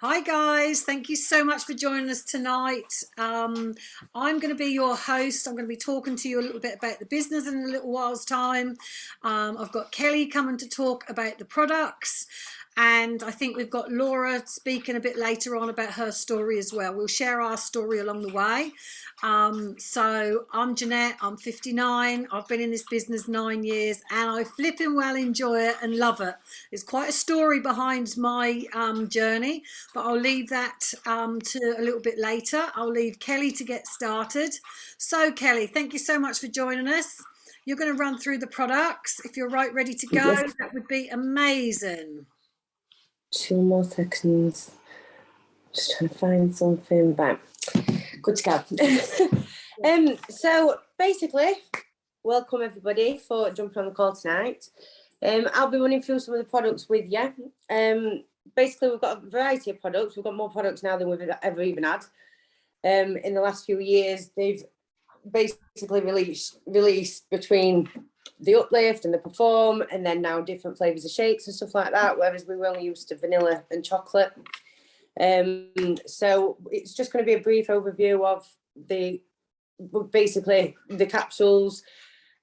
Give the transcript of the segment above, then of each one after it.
Hi guys, thank you so much for joining us tonight. I'm going to be your host. I'm going to be talking to you a little bit about the business in a little while's time. I've got Kelly coming to talk about the products, and I think we've got Laura speaking a bit later on about her story as well. We'll share our story along the way. So I'm Jeanette, I'm 59, I've been in this business 9 years and I flipping well enjoy it and love it. There's quite a story behind my journey, but I'll leave that to a little bit later. I'll leave Kelly to get started. So Kelly, thank you so much for joining us. You're going to run through the products. If you're ready to go, Yes. that would be amazing. 2 more seconds. Just trying to find something back. Good to go. So basically, welcome everybody for jumping on the call tonight. I'll be running through some of the products with you. Basically, we've got a variety of products. We've got more products now than we've ever even had. In the last few years, they've basically released between the uplift and the perform, and then now different flavors of shakes and stuff like that, whereas we were only used to vanilla and chocolate. So it's just going to be a brief overview of basically the capsules,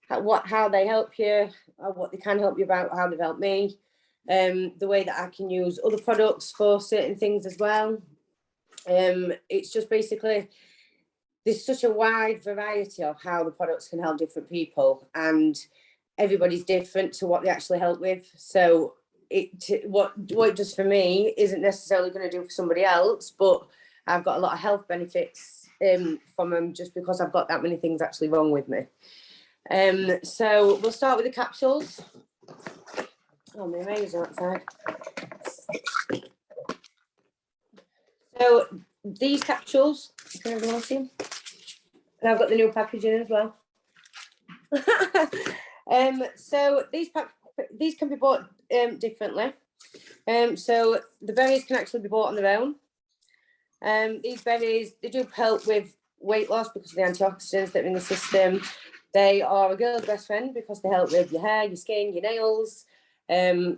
how they help you, what they can help you about, how they've helped me, the way that I can use other products for certain things as well. It's just basically, there's such a wide variety of how the products can help different people, and everybody's different to what they actually help with. So what it does for me isn't necessarily going to do for somebody else, but I've got a lot of health benefits from them just because I've got that many things actually wrong with me. So we'll start with the capsules. Oh, my razor outside. So these capsules, can everyone see them? And I've got the new packaging as well. So these can be bought differently. So the berries can actually be bought on their own. These berries, they do help with weight loss because of the antioxidants that are in the system. They are a girl's best friend because they help with your hair, your skin, your nails,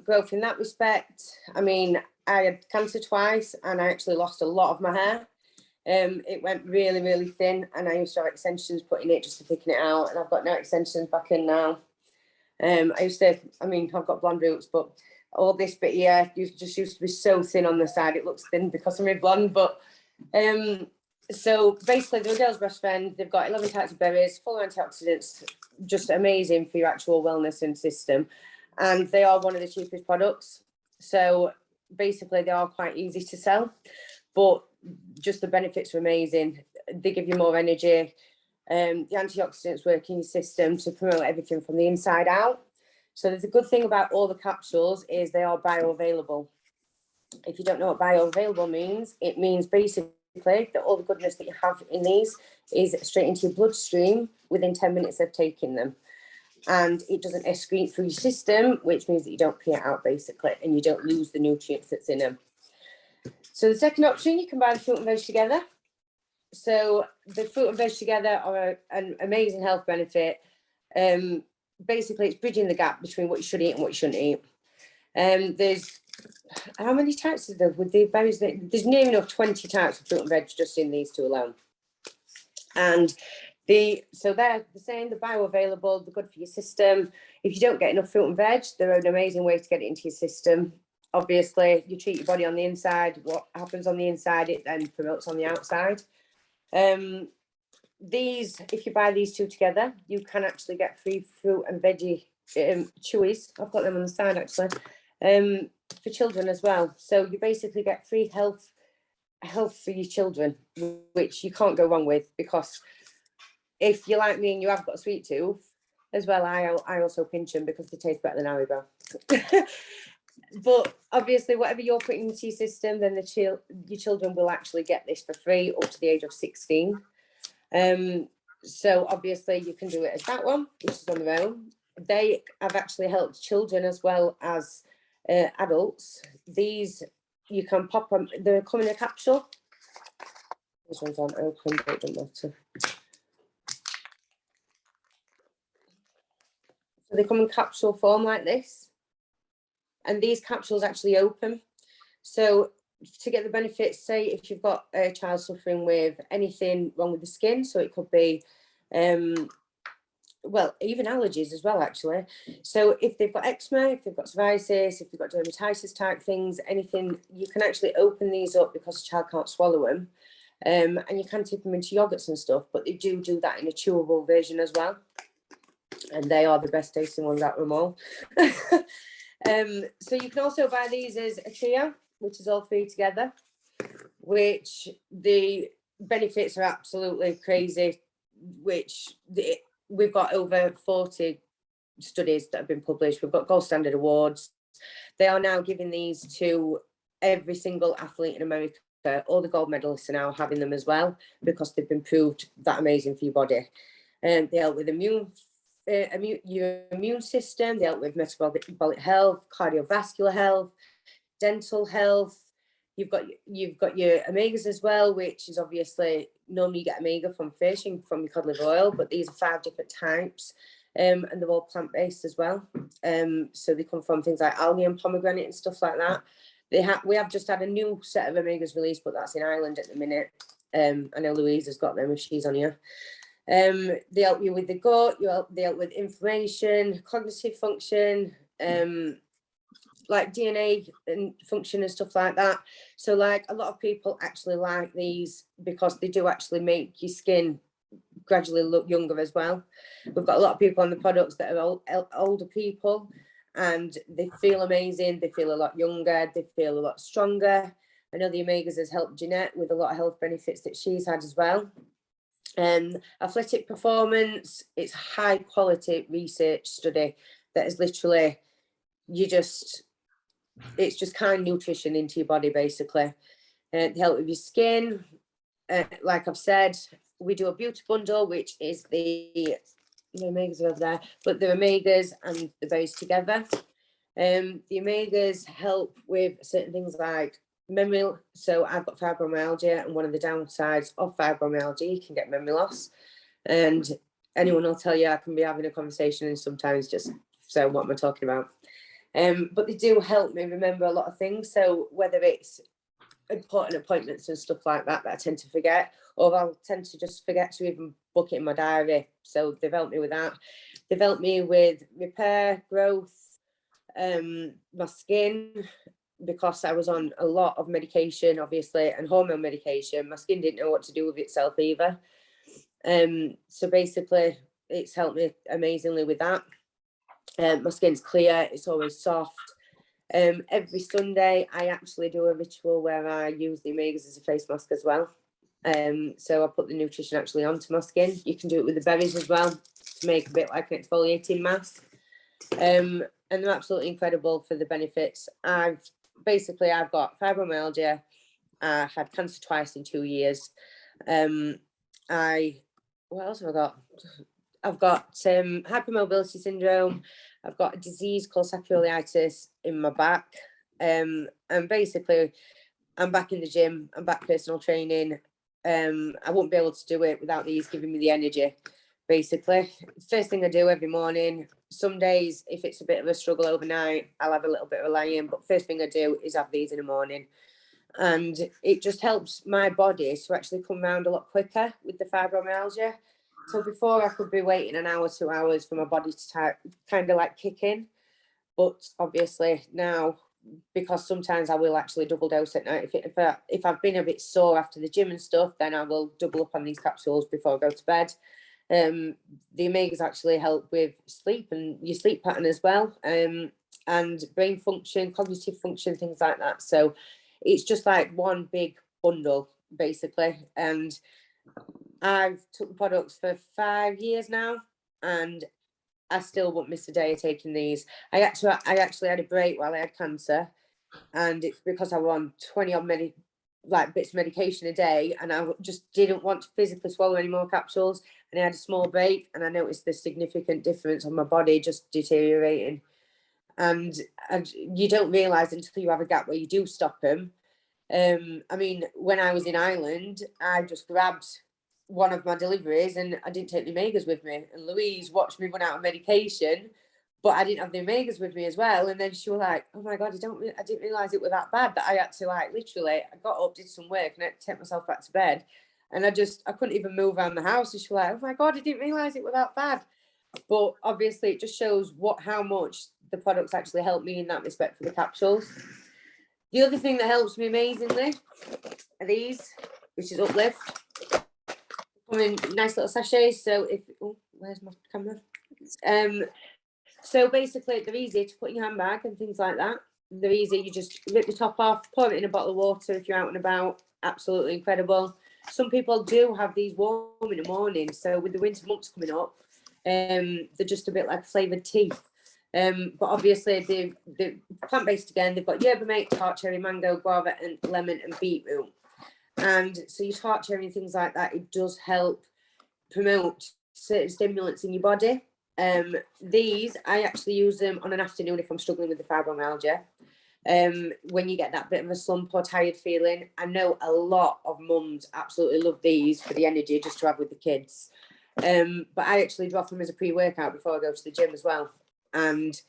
growth in that respect. I mean, I had cancer twice and I actually lost a lot of my hair. It went really, really thin, and I used to have extensions put in it just to thicken it out, and I've got no extensions back in now. I've got blonde roots, but all this bit here just used to be so thin on the side. It looks thin because I'm blonde, but so basically they're a girl's best friend. They've got 11 types of berries, full of antioxidants, just amazing for your actual wellness and system. And they are one of the cheapest products. So basically they are quite easy to sell, but just the benefits are amazing. They give you more energy. The antioxidants work in your system to promote everything from the inside out. So there's a good thing about all the capsules is they are bioavailable. If you don't know what bioavailable means, it means basically that all the goodness that you have in these is straight into your bloodstream within 10 minutes of taking them. And it doesn't excrete through your system, which means that you don't pee it out basically, and you don't lose the nutrients that's in them. So the second option, you can buy the fruit and veg together. So the fruit and veg together are an amazing health benefit. Basically, it's bridging the gap between what you should eat and what you shouldn't eat. There's how many types is there with the berries? There's near enough 20 types of fruit and veg just in these two alone. And so they're the same, they're bioavailable, they're good for your system. If you don't get enough fruit and veg, they're an amazing way to get it into your system. Obviously, you treat your body on the inside. What happens on the inside, it then promotes on the outside. These, if you buy these two together, you can actually get free fruit and veggie chewies. I've got them on the side actually, for children as well. So you basically get free health for your children, which you can't go wrong with, because if you're like me and you have got a sweet tooth as well, I also pinch them because they taste better than Haribo. But obviously, whatever you're putting into your system, then your children will actually get this for free up to the age of 16. So obviously, you can do it as that one, which is on their own. They have actually helped children as well as adults. These, you can pop them, they come in a capsule. This one's on open, but it doesn't matter. So they come in capsule form like this. And these capsules actually open. So to get the benefits, say if you've got a child suffering with anything wrong with the skin, so it could be well, even allergies as well, actually. So if they've got eczema, if they've got psoriasis, if they've got dermatitis type things, anything, you can actually open these up because the child can't swallow them. And you can tip them into yogurts and stuff, but they do that in a chewable version as well. And they are the best tasting ones out of them all. So you can also buy these as a trio, which is all three together, which the benefits are absolutely crazy, we've got over 40 studies that have been published. We've got gold standard awards. They are now giving these to every single athlete in America. All the gold medalists are now having them as well because they've been proved that amazing for your body. They help with your immune system. They help with metabolic health, cardiovascular health, dental health. You've got your omegas as well, which is obviously normally you get omega from fish and from your cod liver oil, but these are 5 different types, and they're all plant-based as well. So they come from things like algae and pomegranate and stuff like that. We have just had a new set of omegas released, but that's in Ireland at the minute. I know Louise has got them if she's on here. They help you with the gut. They help with inflammation, cognitive function, like DNA and function and stuff like that. So like a lot of people actually like these because they do actually make your skin gradually look younger as well. We've got a lot of people on the products that are older people and they feel amazing. They feel a lot younger. They feel a lot stronger. I know the omegas has helped Jannette with a lot of health benefits that she's had as well. Athletic performance, it's high quality research study that is literally, it's just kind nutrition into your body basically. They help with your skin. Like I've said, we do a beauty bundle, which is the omegas are over there, but the omegas and the berries together. The omegas help with certain things like memory. So I've got fibromyalgia, and one of the downsides of fibromyalgia, you can get memory loss. And anyone will tell you I can be having a conversation and sometimes just say, what am I talking about? But they do help me remember a lot of things. So whether it's important appointments and stuff like that I tend to forget, or I'll tend to just forget to even book it in my diary. So they've helped me with that. They've helped me with repair, growth, my skin, because I was on a lot of medication, obviously, and hormone medication. My skin didn't know what to do with itself either. So basically, it's helped me amazingly with that. My skin's clear, it's always soft. Every Sunday, I actually do a ritual where I use the omegas as a face mask as well. So I put the nutrition actually onto my skin. You can do it with the berries as well to make a bit like an exfoliating mask. And they're absolutely incredible for the benefits. I've got fibromyalgia. I had cancer twice in 2 years. What else have I got? I've got hypermobility syndrome. I've got a disease called sacroiliitis in my back. And basically, I'm back in the gym. I'm back personal training. I won't be able to do it without these giving me the energy, basically. First thing I do every morning. Some days, if it's a bit of a struggle overnight, I'll have a little bit of a lie-in. But first thing I do is have these in the morning. And it just helps my body to actually come round a lot quicker with the fibromyalgia. So before I could be waiting an hour, 2 hours for my body to kind of like kick in. But obviously now, because sometimes I will actually double dose at night. If I've been a bit sore after the gym and stuff, then I will double up on these capsules before I go to bed. The omegas actually help with sleep and your sleep pattern as well, and brain function, cognitive function, things like that. So it's just like one big bundle basically. And I've took the products for 5 years now, and I still won't miss a day of taking these. I actually had a break while I had cancer, and it's because I was on 20 odd bits of medication a day, and I just didn't want to physically swallow any more capsules. And I had a small break, and I noticed the significant difference on my body just deteriorating. And you don't realise until you have a gap where you do stop them. I mean, when I was in Ireland, I just grabbed one of my deliveries and I didn't take the omegas with me. And Louise watched me run out of medication, but I didn't have the omegas with me as well. And then she was like, oh my God, I didn't realise it was that bad, that I had to like, literally, I got up, did some work and I had to take myself back to bed. And I couldn't even move around the house. And she was like, oh my God, I didn't realise it was that bad. But obviously it just shows how much the products actually help me in that respect for the capsules. The other thing that helps me amazingly are these, which is Uplift. Come in nice little sachets. So where's my camera? So basically they're easy to put in your handbag and things like that. They're easy. You just rip the top off, pour it in a bottle of water if you're out and about. Absolutely incredible. Some people do have these warm in the morning. So with the winter months coming up, they're just a bit like flavoured tea. But obviously they're plant-based again. They've got yerba mate, tart cherry, mango, guava, and lemon and beetroot. And so your tart cherry and things like that, it does help promote certain stimulants in your body. These, I actually use them on an afternoon if I'm struggling with the fibromyalgia. When you get that bit of a slump or tired feeling. I know a lot of mums absolutely love these for the energy just to have with the kids. But I actually drop them as a pre-workout before I go to the gym as well. And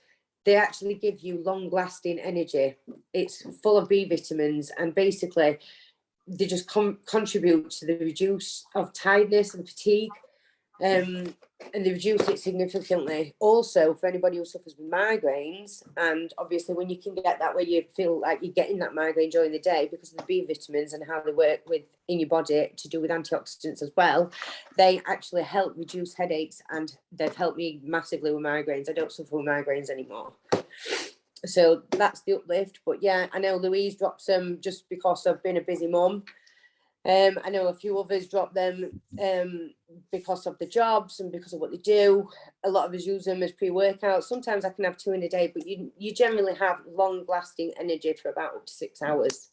they actually give you long-lasting energy. It's full of B vitamins, and basically they just contribute to the reduce of tiredness and fatigue. And they reduce it significantly. Also, for anybody who suffers with migraines, and obviously when you can get that where you feel like you're getting that migraine during the day because of the B vitamins and how they work in your body to do with antioxidants as well, they actually help reduce headaches, and they've helped me massively with migraines. I don't suffer with migraines anymore. So that's the Uplift. But yeah, I know Louise drops them just because I've been a busy mum. I know a few others drop them because of the jobs and because of what they do. A lot of us use them as pre-workouts. Sometimes I can have 2 in a day, but you generally have long-lasting energy for about up to 6 hours.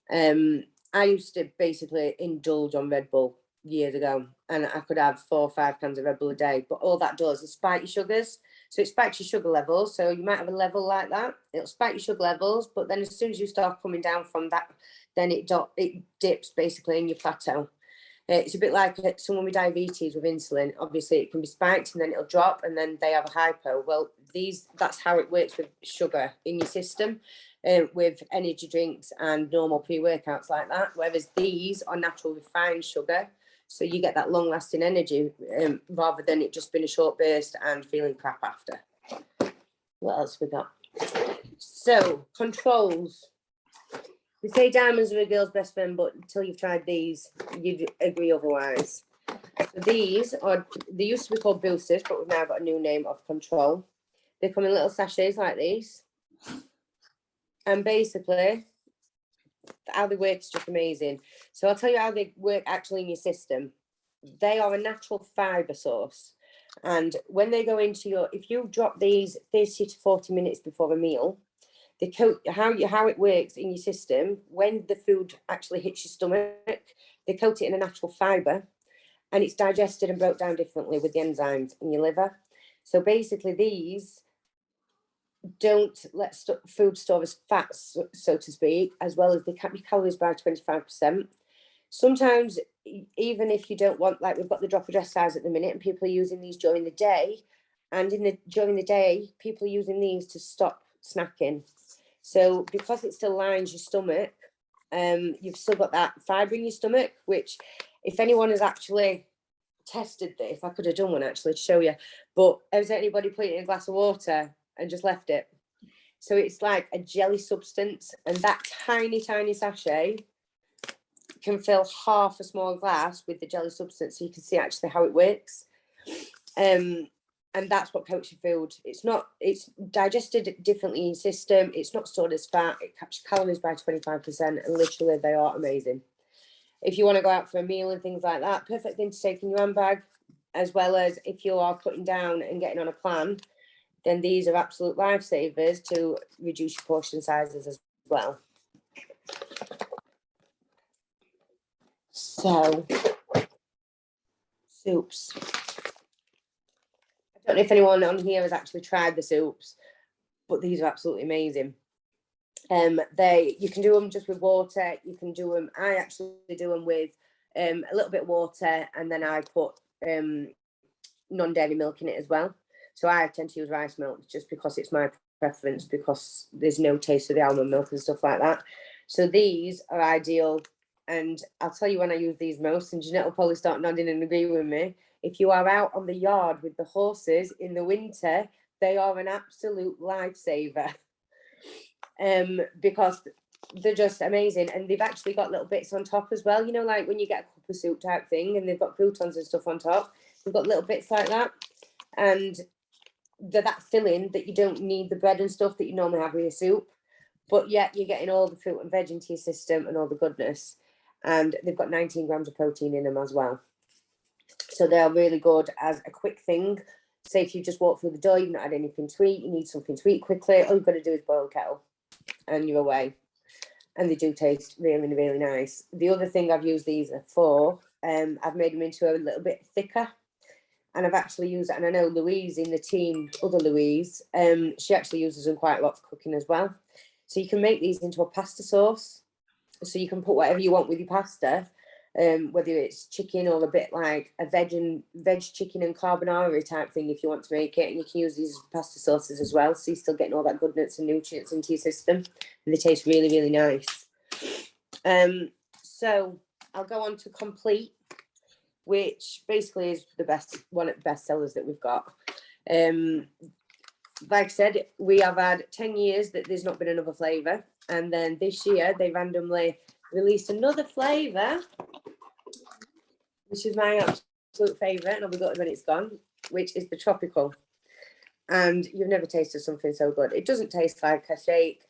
I used to basically indulge on Red Bull years ago, and I could have 4 or 5 cans of Red Bull a day. But all that does is spike your sugars. So it spikes your sugar levels. So you might have a level like that. It'll spike your sugar levels, but then as soon as you start coming down from that, then it dips basically in your plateau. It's a bit like someone with diabetes with insulin. Obviously, it can be spiked and then it'll drop and then they have a hypo. Well, that's how it works with sugar in your system, with energy drinks and normal pre-workouts like that. Whereas these are natural refined sugar. So you get that long-lasting energy rather than it just being a short burst and feeling crap after. What else we got? So, controls. We say diamonds are a girl's best friend, but until you've tried these, you'd agree otherwise. So they used to be called boosters, but we've now got a new name of Control. They come in little sachets like these. And basically, how they work is just amazing. So I'll tell you how they work actually in your system. They are a natural fibre source. And when they go into if you drop these 30 to 40 minutes before a meal, they coat how it works in your system. When the food actually hits your stomach, they coat it in a natural fibre, and it's digested and broke down differently with the enzymes in your liver. So basically, these don't let food store as fat, so to speak, as well as they cut your calories by 25%. Sometimes, even if you don't want, like we've got the drop of dress size at the minute, and people are using these during the day, and during the day, people are using these to stop snacking. So because it still lines your stomach, you've still got that fibre in your stomach, which if anyone has actually tested this, I could have done one actually to show you, but has anybody put it in a glass of water and just left it? So it's like a jelly substance, and that tiny sachet can fill half a small glass with the jelly substance, so you can see actually how it works. And that's what coats your food. It's digested differently in your system. It's not stored as fat. It caps calories by 25%, and literally they are amazing. If you want to go out for a meal and things like that, perfect thing to take in your handbag, as well as if you are cutting down and getting on a plan, then these are absolute lifesavers to reduce your portion sizes as well. So, soups. I don't know if anyone on here has actually tried the soups, but these are absolutely amazing. You can do them just with water. You can do them. I actually do them with a little bit of water, and then I put non-dairy milk in it as well. So I tend to use rice milk just because it's my preference, because there's no taste of the almond milk and stuff like that. So these are ideal. And I'll tell you when I use these most, and Jannette will probably start nodding and agree with me. If you are out on the yard with the horses in the winter, they are an absolute lifesaver. Because they're just amazing, and they've actually got little bits on top as well, you know, like when you get a cup of soup type thing and they've got croutons and stuff on top, they've got little bits like that, and they're that filling that you don't need the bread and stuff that you normally have with your soup, but yet you're getting all the fruit and veg into your system and all the goodness, and they've got 19 grams of protein in them as well. So they're really good as a quick thing. Say if you just walk through the door, you've not had anything to eat, you need something to eat quickly, all you've got to do is boil a kettle and you're away. And they do taste really, really nice. The other thing I've used these for, I've made them into a little bit thicker. And I've actually used it, and I know Louise in the team, other Louise, she actually uses them quite a lot for cooking as well. So you can make these into a pasta sauce. So you can put whatever you want with your pasta, whether it's chicken or a bit like a veg chicken and carbonara type thing if you want to make it. And you can use these as pasta sauces as well. So you're still getting all that goodness and nutrients into your system. And they taste really, really nice. So I'll go on to Complete, which basically is the best, one of the best sellers that we've got. Like I said, we have had 10 years that there's not been another flavour. And then this year they randomly released another flavour, which is my absolute favourite, and I'll be gutted when it's gone, which is the tropical. And you've never tasted something so good. It doesn't taste like a shake.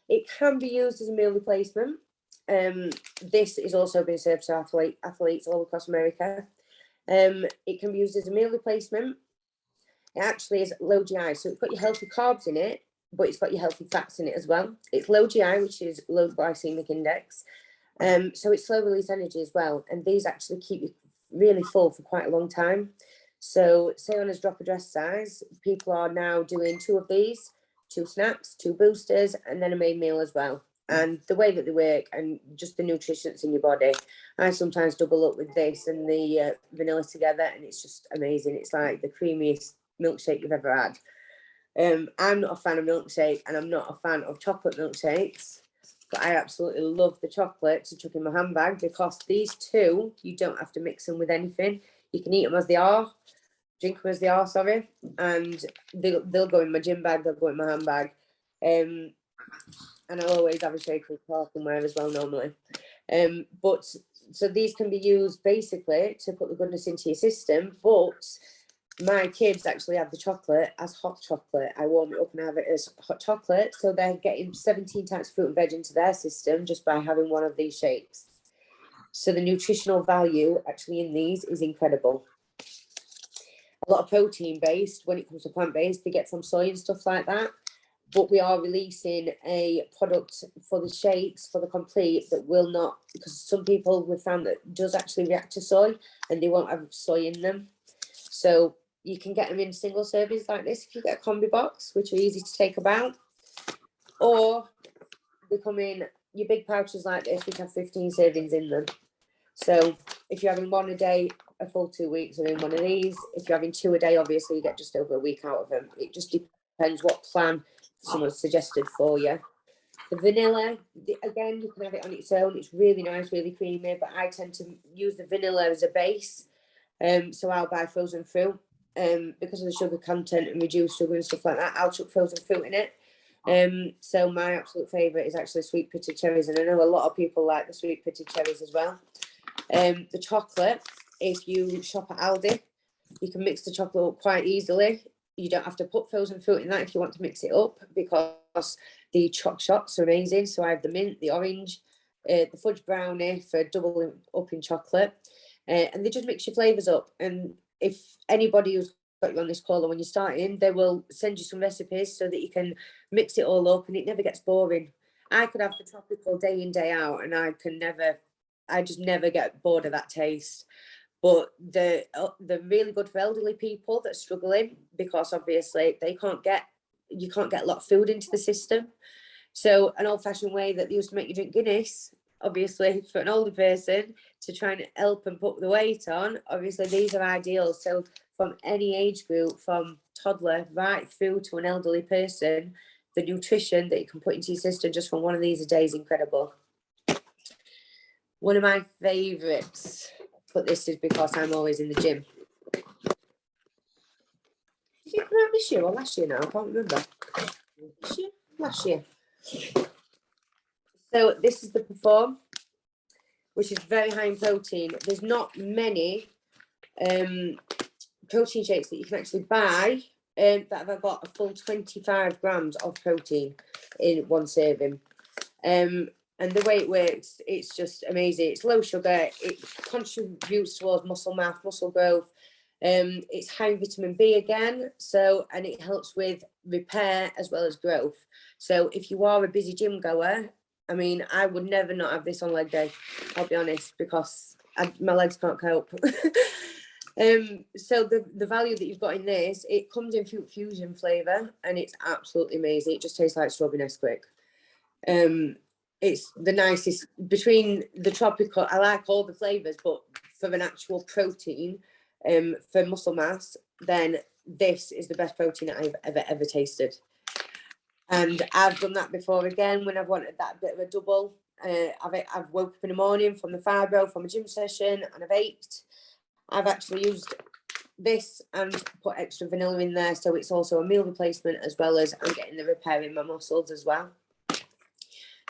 It can be used as a meal replacement. This is also being served to athletes all across America. It can be used as a meal replacement. It actually is low GI, so it's got your healthy carbs in it, but it's got your healthy fats in it as well. It's low GI, which is low glycemic index. So it's slow release energy as well. And these actually keep you really full for quite a long time. So say on a drop of dress size, people are now doing 2 of these, 2 snacks, 2 boosters, and then a main meal as well. And the way that they work and just the nutrition that's in your body, I sometimes double up with this and the vanilla together, and it's just amazing. It's like the creamiest milkshake you've ever had. I'm not a fan of milkshake, and I'm not a fan of chocolate milkshakes, but I absolutely love the chocolate to chuck in my handbag, because these 2, you don't have to mix them with anything. You can eat them as they are, drink them as they are, sorry, and they'll go in my gym bag, they'll go in my handbag. And I'll always have a shake with Parkenware as well normally. But so these can be used basically to put the goodness into your system, but my kids actually have the chocolate as hot chocolate. I warm it up and have it as hot chocolate, so they're getting 17 types of fruit and veg into their system just by having one of these shakes. So the nutritional value actually in these is incredible. A lot of protein based when it comes to plant based, they get from soy and stuff like that. But we are releasing a product for the shakes, for the Complete, that will not, because some people we've found that does actually react to soy and they won't have soy in them. So you can get them in single servings like this if you get a combi box, which are easy to take about. Or they come in your big pouches like this, which have 15 servings in them. So if you're having 1 a day, a full 2 weeks are in one of these. If you're having 2 a day, obviously you get just over a week out of them. It just depends what plan someone's suggested for you. The vanilla, again, you can have it on its own. It's really nice, really creamy, but I tend to use the vanilla as a base. So I'll buy frozen fruit because of the sugar content and reduced sugar and stuff like that. I'll chuck frozen fruit in it. So my absolute favourite is actually sweet pitted cherries, and I know a lot of people like the sweet pitted cherries as well. The chocolate, if you shop at Aldi, you can mix the chocolate up quite easily. You don't have to put frozen fruit in that if you want to mix it up, because the choc shots are amazing. So I have the mint, the orange, the fudge brownie for doubling up in chocolate, and they just mix your flavours up. And if anybody who's got you on this call, and when you're starting, they will send you some recipes so that you can mix it all up and it never gets boring. I could have the tropical day in, day out, and I just never get bored of that taste. But they're really good for elderly people that are struggling, because obviously you can't get a lot of food into the system. So an old-fashioned way that they used to make you drink Guinness, obviously for an older person to try and help and put the weight on, obviously these are ideal. So from any age group, from toddler right through to an elderly person. The nutrition that you can put into your system just from one of these a day is incredible. One of my favourites, but this is because I'm always in the gym. Did you come out this year or last year now? I can't remember. This year? Last year. So this is the Perform, which is very high in protein. There's not many protein shakes that you can actually buy that have got a full 25 grams of protein in one serving. And the way it works, it's just amazing. It's low sugar. It contributes towards muscle mass, muscle growth. It's high in vitamin B again. So, and it helps with repair as well as growth. So if you are a busy gym goer, I mean, I would never not have this on leg day. I'll be honest, because my legs can't cope. So the value that you've got in this, it comes in fruit fusion flavour, and it's absolutely amazing. It just tastes like strawberry Nesquik. It's the nicest between the tropical. I like all the flavours, but for an actual protein, for muscle mass, then this is the best protein I've ever tasted. And I've done that before again when I've wanted that bit of a double. I've woke up in the morning from the fibro from a gym session and I've ached. I've actually used this and put extra vanilla in there, so it's also a meal replacement as well as I'm getting the repair in my muscles as well.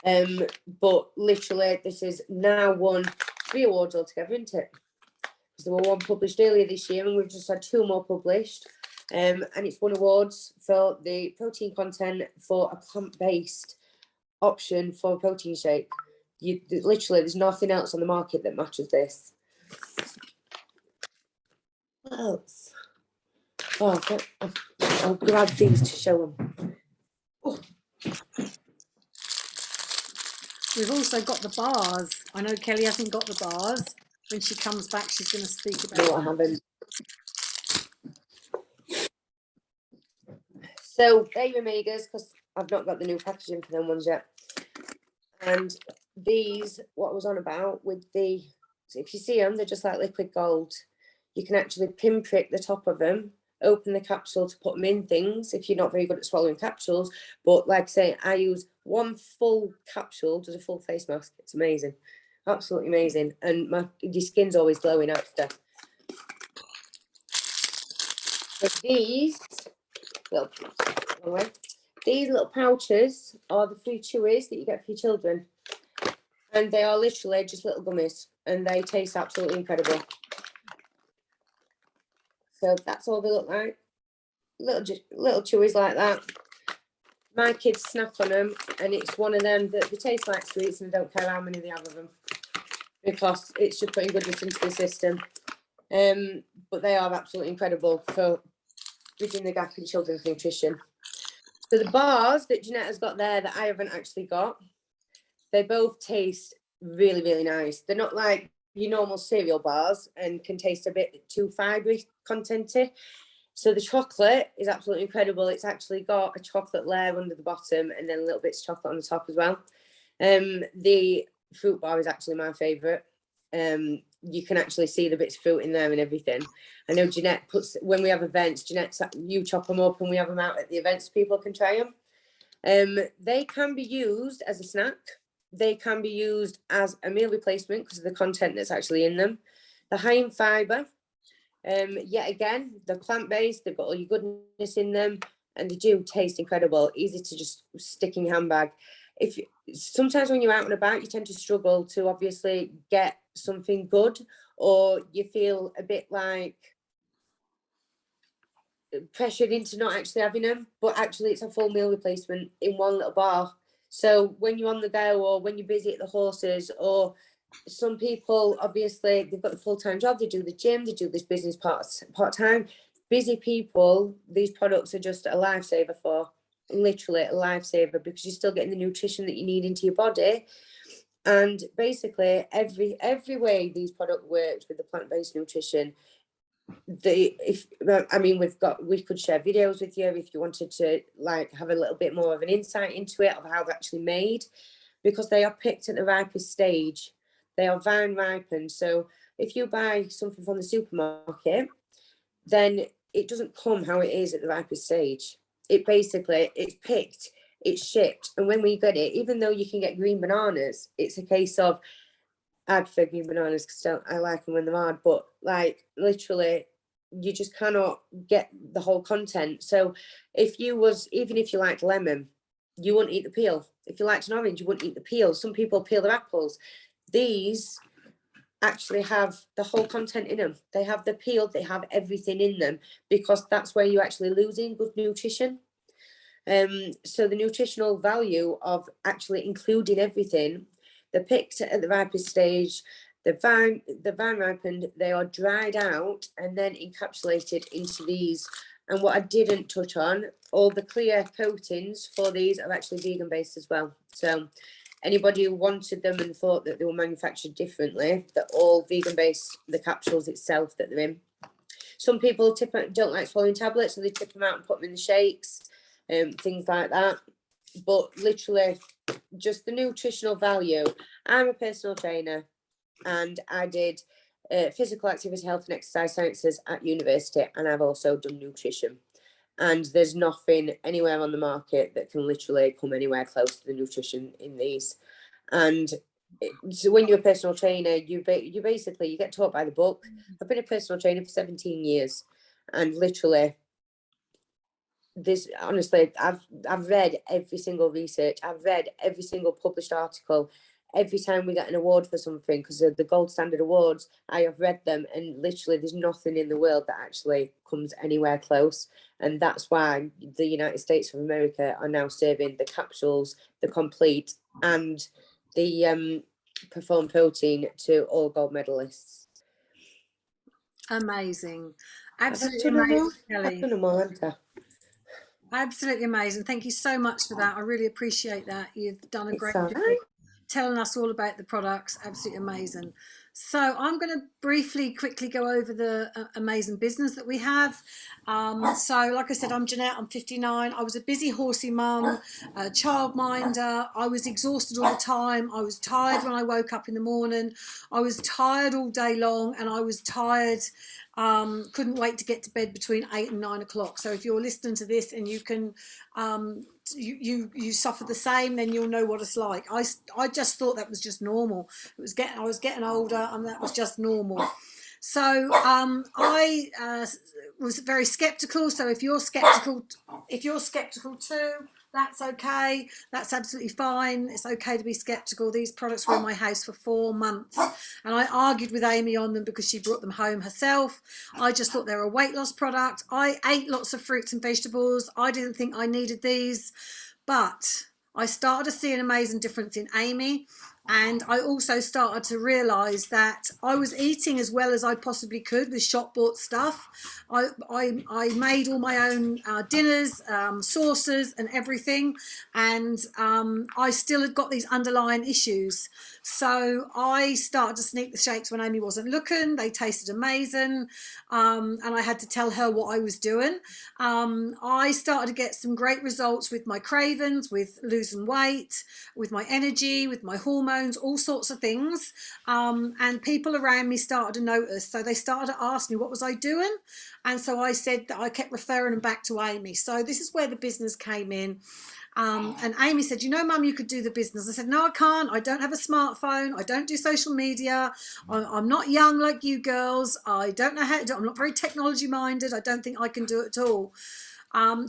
But literally, this is now won 3 awards altogether, isn't it? Because there were 1 published earlier this year, and we've just had 2 more published. And it's won awards for the protein content for a plant-based option for a protein shake. Literally, there's nothing else on the market that matches this. What else? Oh, I'll grab these to show them. Oh. We've also got the bars. I know Kelly hasn't got the bars. When she comes back, she's going to speak about No, I haven't. So they're omegas because I've not got the new packaging for them ones yet. And these, what I was on about with the, so if you see them, they're just like liquid gold. You can actually pinprick the top of them, open the capsule to put them in things if you're not very good at swallowing capsules. But like I say, I use 1 full capsule, does a full face mask. It's amazing. Absolutely amazing. And your skin's always glowing after. So these little pouches are the free chewies that you get for your children. And they are literally just little gummies. And they taste absolutely incredible. So that's all they look like. Little chewies like that. My kids snack on them, and it's one of them that they taste like sweets, and I don't care how many they have of them because it's just putting goodness into the system. But they are absolutely incredible for bridging the gap in children's nutrition. So the bars that Jannette has got there that I haven't actually got, they both taste really, really nice. They're not like your normal cereal bars and can taste a bit too fibrous contenty. So the chocolate is absolutely incredible. It's actually got a chocolate layer under the bottom and then little bits of chocolate on the top as well. The fruit bar is actually my favourite. You can actually see the bits of fruit in there and everything. I know Jannette puts, when we have events, you chop them up and we have them out at the events so people can try them. They can be used as a snack. They can be used as a meal replacement because of the content that's actually in them. They're high in fibre. Yet again, they're plant-based, they've got all your goodness in them, and they do taste incredible, easy to just stick in your handbag. Sometimes when you're out and about, you tend to struggle to obviously get something good, or you feel a bit like pressured into not actually having them, but actually it's a full meal replacement in one little bar. So when you're on the go, or when you're busy at the horses, or some people, obviously, they've got the full-time job, they do the gym, they do this business part-time. Busy people, these products are just a lifesaver for, literally a lifesaver, because you're still getting the nutrition that you need into your body. And basically, every way these products work with the plant-based nutrition, we could share videos with you if you wanted to like have a little bit more of an insight into it, of how they're actually made, because they are picked at the ripest stage. They are vine ripened. So if you buy something from the supermarket, then it doesn't come how it is at the ripest stage. It basically, it's picked, it's shipped, and when we get it, even though you can get green bananas, it's a case of, I prefer green bananas because I like them when they're hard, but like literally you just cannot get the whole content. So even if you liked lemon, you wouldn't eat the peel. If you liked an orange, you wouldn't eat the peel. Some people peel their apples. These actually have the whole content in them. They have the peel, they have everything in them, because that's where you're actually losing good nutrition. So the nutritional value of actually including everything, they're picked at the ripest stage, the vine ripened, they are dried out and then encapsulated into these. And what I didn't touch on, all the clear coatings for these are actually vegan based as well. So anybody who wanted them and thought that they were manufactured differently, they're all vegan based, the capsules itself that they're in. Some people don't like swallowing tablets, so they tip them out and put them in the shakes, things like that. But literally, just the nutritional value. I'm a personal trainer, and I did physical activity, health and exercise sciences at university, and I've also done nutrition. And there's nothing anywhere on the market that can literally come anywhere close to the nutrition in these. And so when you're a personal trainer, you basically you get taught by the book. I've been a personal trainer for 17 years, and literally, this honestly, I've read every single research. I've read every single published article. Every time we get an award for something, because of the gold standard awards, I have read them, and literally there's nothing in the world that actually comes anywhere close. And that's why the United States of America are now serving the capsules, the complete, and the Perform protein to all gold medalists. Amazing. Absolutely amazing, Kelly. Absolutely amazing. Thank you so much for that. I really appreciate that. You've done a great job telling us all about the products. Absolutely amazing. So I'm going to quickly go over the amazing business that we have. So like I said, I'm Jannette, I'm 59. I was a busy horsey mum, a childminder. I was exhausted all the time. I was tired when I woke up in the morning. I was tired all day long, and I was tired. Couldn't wait to get to bed between 8 and 9 o'clock. So if you're listening to this and you can you suffer the same, then you'll know what it's like. I just thought that was just normal. I was getting older, and that was just normal. So I was very skeptical. So if you're skeptical too, that's okay. That's absolutely fine. It's okay to be skeptical. These products were in my house for 4 months, and I argued with Amy on them because she brought them home herself. I just thought they were a weight loss product. I ate lots of fruits and vegetables. I didn't think I needed these, but I started to see an amazing difference in Amy. And I also started to realise that I was eating as well as I possibly could with shop bought stuff. I made all my own dinners, sauces and everything, and I still had got these underlying issues. So I started to sneak the shakes when Amy wasn't looking. They tasted amazing, and I had to tell her what I was doing. I started to get some great results with my cravings, with losing weight, with my energy, with my hormones, all sorts of things, and people around me started to notice. So they started to ask me what was I doing, and so I said that I kept referring them back to Amy. So this is where the business came in. And Amy said, you know, Mum, you could do the business. I said, no, I can't. I don't have a smartphone. I don't do social media. I'm not young like you girls. I don't know how to do it. I'm not very technology minded. I don't think I can do it at all.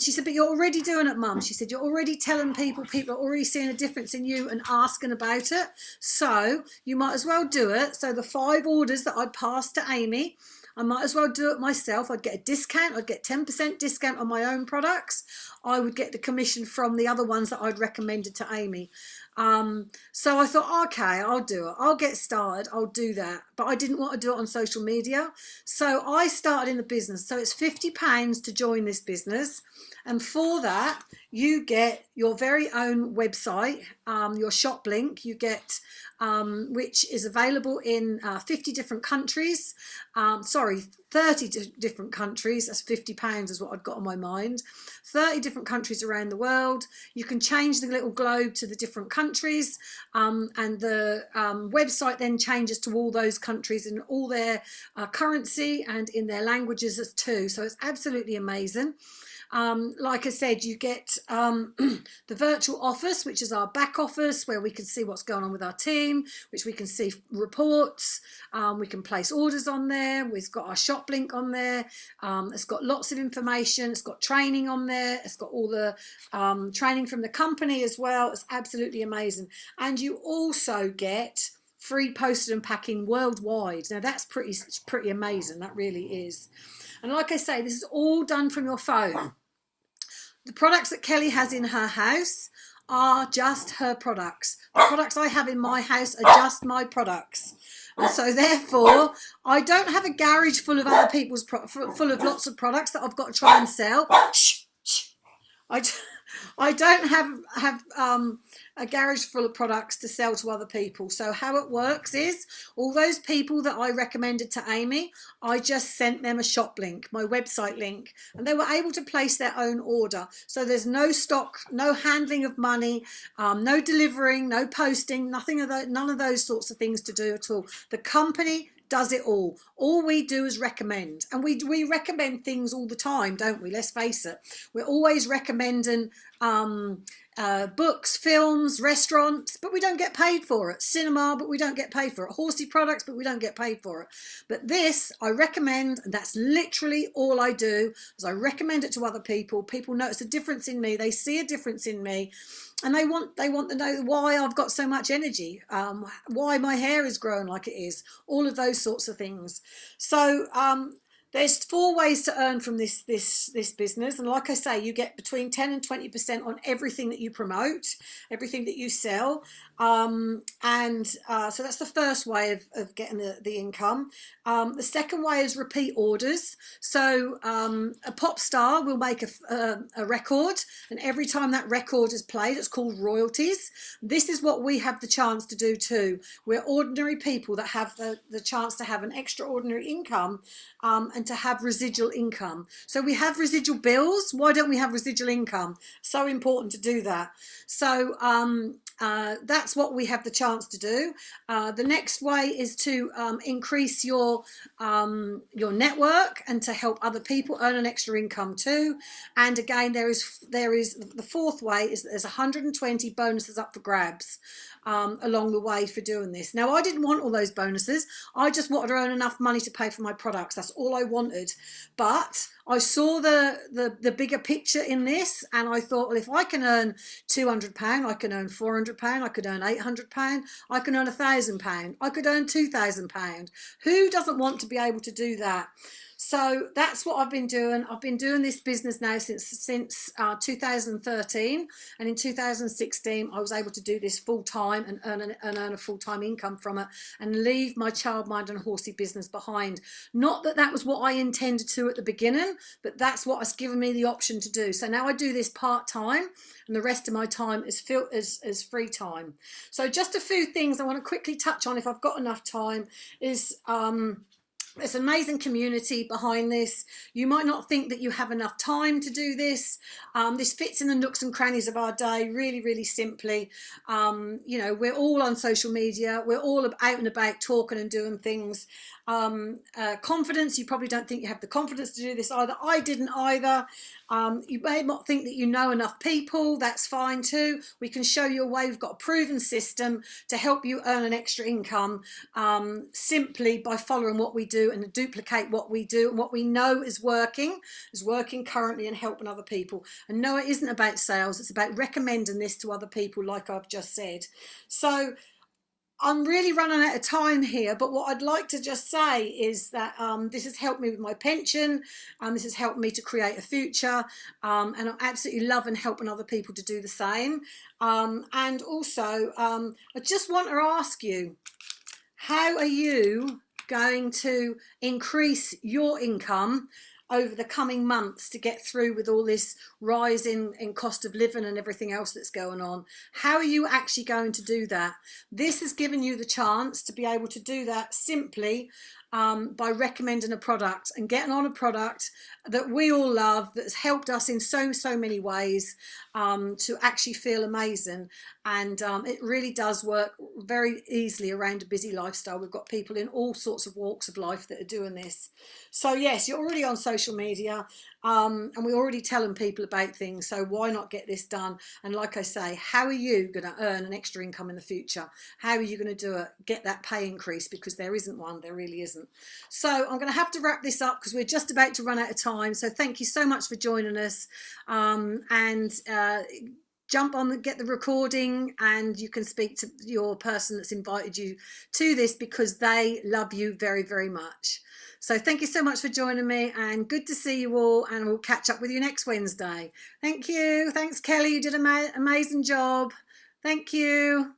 She said, but you're already doing it, Mum. She said, you're already telling people are already seeing a difference in you and asking about it. So you might as well do it. So the 5 orders that I'd passed to Amy, I might as well do it myself. I'd get a discount. I'd get 10% discount on my own products. I would get the commission from the other ones that I'd recommended to Amy. So I thought, okay, I'll do it. I'll get started. I'll do that. But I didn't want to do it on social media. So I started in the business. So it's £50 to join this business. And for that, you get your very own website, your shop link. You get which is available in 50 different countries. Sorry, 30 different countries. That's £50 is what I've got on my mind. 30 different countries around the world. You can change the little globe to the different countries, and the website then changes to all those countries in all their currency and in their languages as too. So it's absolutely amazing. Like I said, you get the virtual office, which is our back office, where we can see what's going on with our team, which we can see reports, we can place orders on there, we've got our shop link on there, it's got lots of information, it's got training on there, it's got all the training from the company as well. It's absolutely amazing. And you also get free posted and packing worldwide. Now that's pretty amazing, that really is. And like I say, this is all done from your phone. The products that Kelly has in her house are just her products. The products I have in my house are just my products. And so therefore, I don't have a garage full of other people's, full of lots of products that I've got to try and sell. I don't have a garage full of products to sell to other people. So how it works is, all those people that I recommended to Amy, I just sent them a shop link, my website link, and they were able to place their own order. So there's no stock, no handling of money, no delivering, no posting, nothing of that, none of those sorts of things to do at all. The company does it all. All we do is recommend, and we recommend things all the time, don't we? Let's face it, we're always recommending books, films, restaurants, but we don't get paid for it. Cinema, but we don't get paid for it. Horsey products, but we don't get paid for it. But this I recommend, and that's literally all I do, is I recommend it to other people. People notice a difference in me, they see a difference in me, and they want to know why I've got so much energy, why my hair is growing like it is, all of those sorts of things. So there's 4 ways to earn from this business, and like I say, you get between 10 and 20% on everything that you promote, everything that you sell, so that's the first way of getting the income. The second way is repeat orders. So a pop star will make a record, and every time that record is played, it's called royalties. This is what we have the chance to do too. We're ordinary people that have the chance to have an extraordinary income, and to have residual income. So we have residual bills. Why don't we have residual income? So important to do that. So that's what we have the chance to do. The next way is to increase your network and to help other people earn an extra income too. And again, there is the fourth way is that there's 120 bonuses up for grabs along the way for doing this. Now, I didn't want all those bonuses. I just wanted to earn enough money to pay for my products. That's all I wanted. But I saw the bigger picture in this, and I thought, well, if I can earn £200, I can earn £400, I could earn £800, I can earn £1,000, I could earn £2,000. Who doesn't want to be able to do that? So that's what I've been doing. I've been doing this business now since 2013, and in 2016 I was able to do this full time and earn a full-time income from it, and leave my childminder and horsey business behind. Not that that was what I intended to at the beginning, but that's what has given me the option to do. So now I do this part-time, and the rest of my time is free time. So just a few things I want to quickly touch on, if I've got enough time, is there's an amazing community behind this. You might not think that you have enough time to do this. This fits in the nooks and crannies of our day, really, really simply. You know, we're all on social media. We're all out and about talking and doing things. Confidence, you probably don't think you have the confidence to do this either. I didn't either. You may not think that you know enough people. That's fine too. We can show you a way. We've got a proven system to help you earn an extra income, simply by following what we do and duplicate what we do and what we know is working currently, and helping other people. And no, it isn't about sales. It's about recommending this to other people, like I've just said. So I'm really running out of time here, but what I'd like to just say is that this has helped me with my pension, this has helped me to create a future, and I'm absolutely loving helping other people to do the same. And also, I just want to ask you, how are you going to increase your income over the coming months to get through with all this rise in cost of living and everything else that's going on. How are you actually going to do that? This has given you the chance to be able to do that simply by recommending a product and getting on a product that we all love, that's helped us in so many ways to actually feel amazing. And it really does work very easily around a busy lifestyle. We've got people in all sorts of walks of life that are doing this. So yes, you're already on social media, and we're already telling people about things, so why not get this done? And like I say, how are you going to earn an extra income in the future? How are you going to do it? Get that pay increase, because there isn't one, there really isn't. So I'm going to have to wrap this up because we're just about to run out of time. So thank you so much for joining us, and jump on, get the recording, and you can speak to your person that's invited you to this, because they love you very much. So thank you so much for joining me, and good to see you all, and we'll catch up with you next Wednesday. Thank you. Thanks, Kelly. You did an amazing job. Thank you.